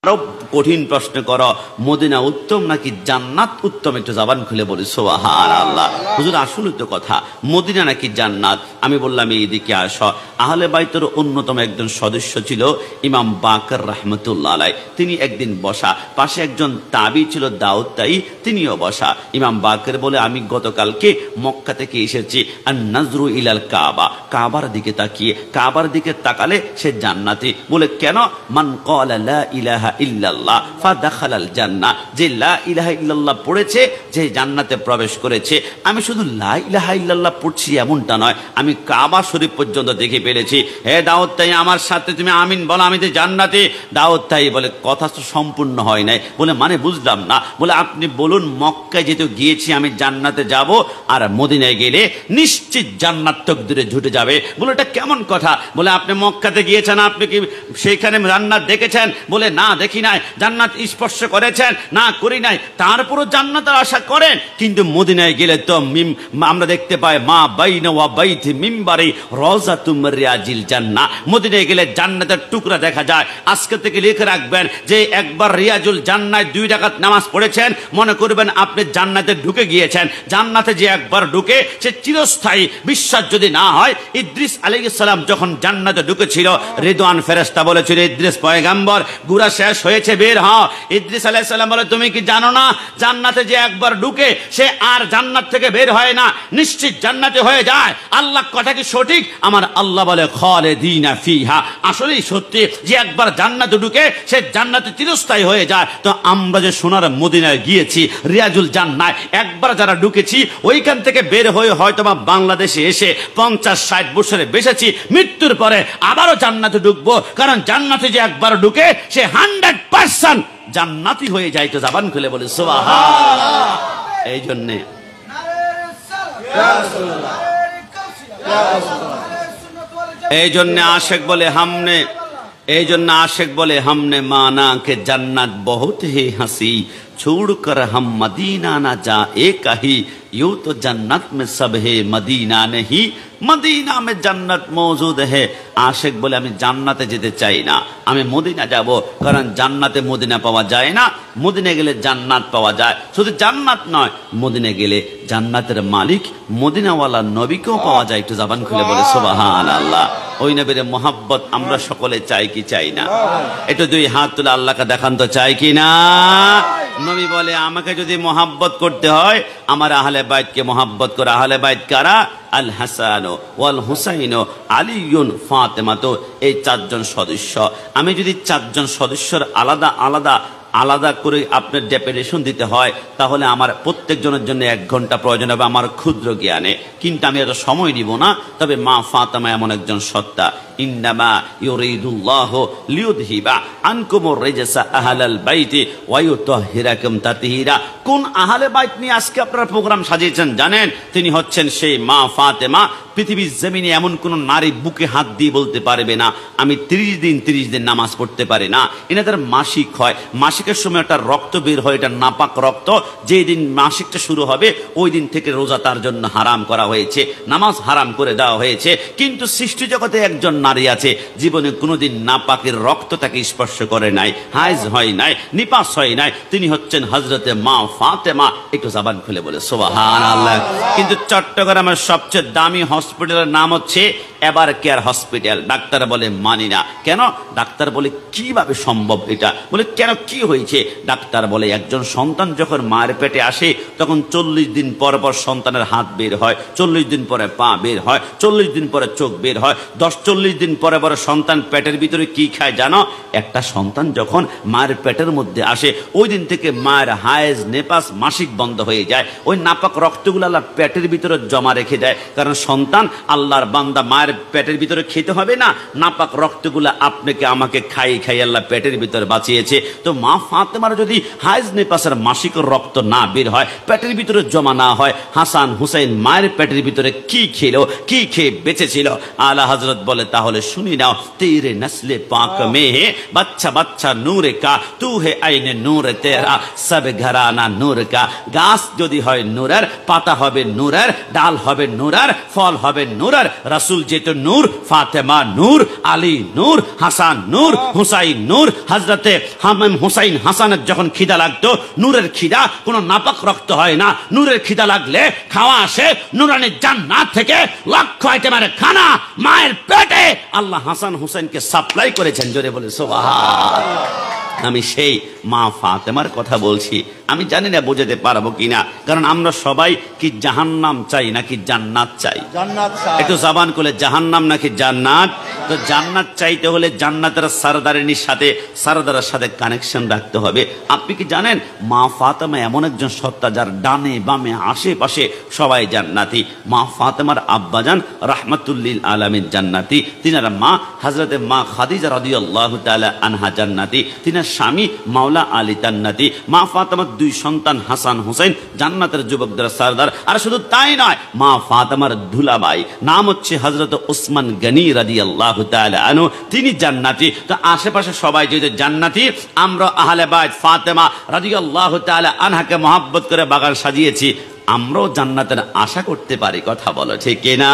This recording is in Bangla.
আরো কঠিন প্রশ্ন করো, মদিনা উত্তম নাকি জান্নাত উত্তম? একটু জবান খুলে বলি সুবহানাল্লাহ। হুজুর আসলে তো কথা, মদিনা নাকি জান্নাত? আমি বললাম এইদিকে আসো। আহলে বাইতের অন্যতম একজন সদস্য ছিল ইমাম বাকর রাহমাতুল্লাহ আলাইহ। তিনি একদিন বসা, পাশে একজন তাবি ছিল দাউদ তাই, তিনিও বসা। ইমাম বাকর বলে, আমি গতকালকে মক্কা থেকে এসেছি, আর নাজরু ইলাল কাবা, কাবার দিকে তাকিয়ে, কাবার দিকে তাকালে সে জান্নাতি। বলে কেন? মান ক্বালা লা ইলাহা ইল্লাল্লাহ ফাদাখালাল জান্নাহ, যে লা ইলাহা ইল্লাল্লাহ পড়েছে যে জান্নাতে প্রবেশ করেছে। আমি শুধু লা ইলাহা ইল্লাল্লাহ পড়ছি এমনটা নয়, আমি কাবা শরীফ পর্যন্ত দেখে ফেলেছি। হে দাউদ তাই, আমার সাথে তুমি আমিন বলো, আমি যে জান্নাতি। দাউদ তাই বলে, কথা তো সম্পূর্ণ হয় নাই। বলে মানে বুঝলাম না। বলে আপনি বলুন, মক্কায় যেহেতু গিয়েছি আমি জান্নাতে যাব, আর মদিনায় গেলে নিশ্চিত জান্নাত তকদিরে ঝুটে যাবে। বলে এটা কেমন কথা? বলে আপনি মক্কাতে গিয়েছেন, আপনি কি সেইখানে জান্নাত দেখেছেন? বলে না দেখি নাই। জান্নাত স্পর্শ করেছেন? না করি নাই। তারপরও জান্নাতের আশা করেন, কিন্তু মদিনায় গেলে তো আমরা দেখতে পাই মা বাইনা ওয়া বাইতি মিম্বারি রাযাতুম রিয়াজিল জান্নাহ। মদিনায় গেলে জান্নাতের টুকরা দেখা যায়। আজকে থেকে লিখে রাখবেন যে একবার রিয়াজুল জান্নায় 2 রাকাত নামাজ পড়েছেন, মনে করবেন আপনি জান্নাতে ঢুকে গিয়েছেন। জান্নাতে যে একবার ঢুকে সে চিরস্থায়ী। বিশ্বাস যদি না হয়, ইদ্রিস আলাইহিস সালাম যখন জান্নাতে ঢুকেছিল, রিদওয়ান ফেরেশতা বলেছিল, ইদ্রিস পয়গম্বর গুনাহ শেষ হয়েছে, বের হও। ইদ্রিস আলাইহিস সালাম বলে, তুমি কি জানো না জান্নাতে যে একবার ঢুকে সে আর জান্নাত থেকে বের হয় না, নিশ্চিত জান্নাতে হয়ে যায়। আল্লাহ কথা কি সঠিক? আমার আল্লাহ বলে খালিদিনা ফিহা, আসলেই সত্যি যে একবার জান্নাতে ঢুকে সে জান্নাতে চিরস্থায়ী হয়ে যায়। তো আমরা যে সোনার মদিনায় গিয়েছি, রিয়াজুল জান্নায় একবার যারা ঢুকেছি, ওইখান থেকে বের হয়ে হয়তো বা বাংলাদেশে এসে 50-60 বছরে বেঁচেছি, মৃত্যুর পরে আবারও জান্নাতে ঢুকবো। কারণ জান্নাতে যে একবার ঢুকে সে 100% জান্নাতি হয়ে যায়। তো জবান খুলে বলে সুবহানাল্লাহ। এই জন্যে আশেক বলে হামনে, এই জন্য আশেক বলে হামনে মানা কে জান্নাত বহুত হি হাসি, छोड़ कर हम मदीना ना जाए कहीं, यूं तो जन्नत में सब है मदीना नहीं, মদিনা মে জান্নাত মौजूद है। আশেক বলে আমি জান্নাতে যেতে চাই না, আমি মদিনা যাব। কারণ জান্নাতে মদিনা পাওয়া যায় না, মদিনা গেলে জান্নাত পাওয়া যায়। শুধু জান্নাত নয়, মদিনা গেলে জান্নাতের মালিক মদিনাওয়ালা নবীকেও পাওয়া যায়। একটু জবান খুলে বলে সুবহানাল্লাহ। ওই নবীর মোহাব্বত আমরা সকলে চাই কি চাই না? একটু 2 হাত তুলে আল্লাহকে দেখান তো, চাই কি না? নবী বলে, আমাকে যদি মোহাব্বত করতে হয়, আমার আহলে বাইতকে মোহাব্বত করে। আহলে বাইত কারা? আল হাসান ওয়াল হুসাইন আলিউন ফাতেমা। তো এই 4 জন সদস্য। আমি যদি 4 জন সদস্যর আলাদা আলাদা আলাদা করে আপনার ডেফিনেশন দিতে হয়, তাহলে আমার প্রত্যেকজনের জন্য 1 ঘন্টা প্রয়োজন হবে আমার ক্ষুদ্র জ্ঞানে। কিন্তু আমি এত সময় নিব না। তবে মা ফাতেমা এমন একজন সত্তা, ইন্নামা ইউরিদুল্লাহু লিউযহিবা আনকুমুর রিজসা আহলাল বাইতি ওয়া ইউতাহহিরাকুম তাতহীরা। কোন আহলে বাইত নিয়ে আজকে আপনারা প্রোগ্রাম সাজিয়েছেন জানেন? তিনি হচ্ছেন সেই মা ফাতেমা। পৃথিবীর জমিনে এমন কোন নারী বুকে হাত দিয়ে বলতে পারবে না আমি 30 দিন নামাজ পড়তে পারি না। এনাদের মাসিক হয়, মাসিকের সময় একটা রক্ত বের হয়, এটা নাপাক রক্ত। যেই দিন মাসিকটা শুরু হবে ওই দিন থেকে রোজা তার জন্য হারাম করা হয়েছে, নামাজ হারাম করে দেওয়া হয়েছে। কিন্তু সৃষ্টি জগতে একজন নারী আছে, জীবনে কোনোদিন নাপাকের রক্ত তাকে স্পর্শ করে নাই, হাইজ হয় নাই, নিপাস হয় নাই। তিনি হচ্ছেন হযরতে মা ফাতেমা। একটু জবান খুলে বলে সুবহানাল্লাহ। কিন্তু চট্টগ্রামের সবচেয়ে দামি হসপিটালের নাম হচ্ছে এভার কেয়ার হসপিটাল। ডাক্তার বলে মানি না। কেন? ডাক্তার বলে কিভাবে সম্ভব এটা? বলে কেন, কি হয়েছে? ডাক্তার বলে একজন সন্তান যখন মায়ের পেটে আসে তখন 40 দিন পর পর সন্তানের হাত বের হয়, 40 দিন পরে পা বের হয়, 40 দিন পরে চোখ বের হয়, 40 দিন পরে পরে সন্তান পেটের ভিতরে কি খায় জানো? একটা সন্তান যখন মায়ের পেটের মধ্যে আসে ওই দিন থেকে মায়ের হায়েজ, নেপাস, মাসিক বন্ধ হয়ে যায়। ওই নাপাক রক্তগুলো আল্লাহ পেটের ভিতরে জমা রেখে দেয়। কারণ সন্তান আল্লাহর বান্দা, মায়ের পেটের ভিতরে খেতে হবে না, নাপাক রক্তগুলো আপনাকে আমাকে খাই আল্লাহ পেটের ভিতরে বাঁচিয়েছে। তো মা ফাতেমার যদি হায়েজ, নেপাসের, মাসিক রক্ত না বের হয়, পেটের ভিতরে জমা না হয়, হাসান হুসাইন মায়ের পেটের ভিতরে কি খেলো, কি খেয়ে বেঁচেছিল? আলা হযরত বলে, তাহলে শুনি নাও। তেরে নসলে পাক মে হে বাচ্চা বাচ্চা নূরে কা, তু হে আইনে নূরে তেরা, সব ঘরানা নূর কা। গাছ যদি হয় নূরের, পাতা হবে নূরের, ডাল হবে নূরের, ফল হবে নূরের। রাসূল যে যেহেতু নূর, ফাতেমা নূর, আলী নূর, হাসান নূর, হুসাইন নূর। হযরতে হুসাইন হাসানের যখন খিদা লাগতো, নূরের খিদা কোনো নাপাক রক্ত হয় না, নূরের খিদা লাগলে খাওয়া আসে নূরানি জান্নাত থেকে, লক্ষ আইটেমের খানা মায়ের পেটে আল্লাহ হাসান হুসাইনকে সাপ্লাই করেছেন। জোরে বলে সুবহানাল্লাহ। আমি সেই মা ফাতেমার কথা বলছি। আমি জানি না বোঝাতে পারবো কিনা, কারণ আমরা সবাই কি জাহান্নাম চাই নাকি জান্নাত চাই? জান্নাত চাই। একটু জবান খুলে, জাহান্নাম নাকি জান্নাত? তো জান্নাত চাইতে হলে জান্নাতের সরদারিনীর সাথে, সরদারের সাথে কানেকশন রাখতে হবে। আপনি কি জানেন মা ফাতেমা এমন একজন সত্তা যার ডানে বামে আশেপাশে সবাই জান্নাতি। মা ফাতেমার আব্বাজান রাহমাতুল্লিল আলামিন জান্নাতি, তিনার মা হযরতে মা খাদিজা রাদিয়াল্লাহু তাআলা আনহা জান্নাতি, তিনার স্বামী মাওলা আলী জান্নাতি। মা ফাতেমার দুই সন্তান হাসান হুসাইন জান্নাতের যুবকদের সরদার। আর শুধু তাই নয়, মা ফাতেমার দুলাভাই নাম হচ্ছে হযরত উসমান গনি রাদিয়াল্লাহু তাআলা আনহু, তিনি জান্নাতি। তো আশেপাশে সবাই যেহেতু জান্নাতি, আমরা আহলে বাইত ফাতেমা রাদিয়াল্লাহু তাআলা আনহাকে মহব্বত করে বাগান সাজিয়েছি, আমরাও জান্নাতের আশা করতে পারি। কথা বলো ঠিক কিনা?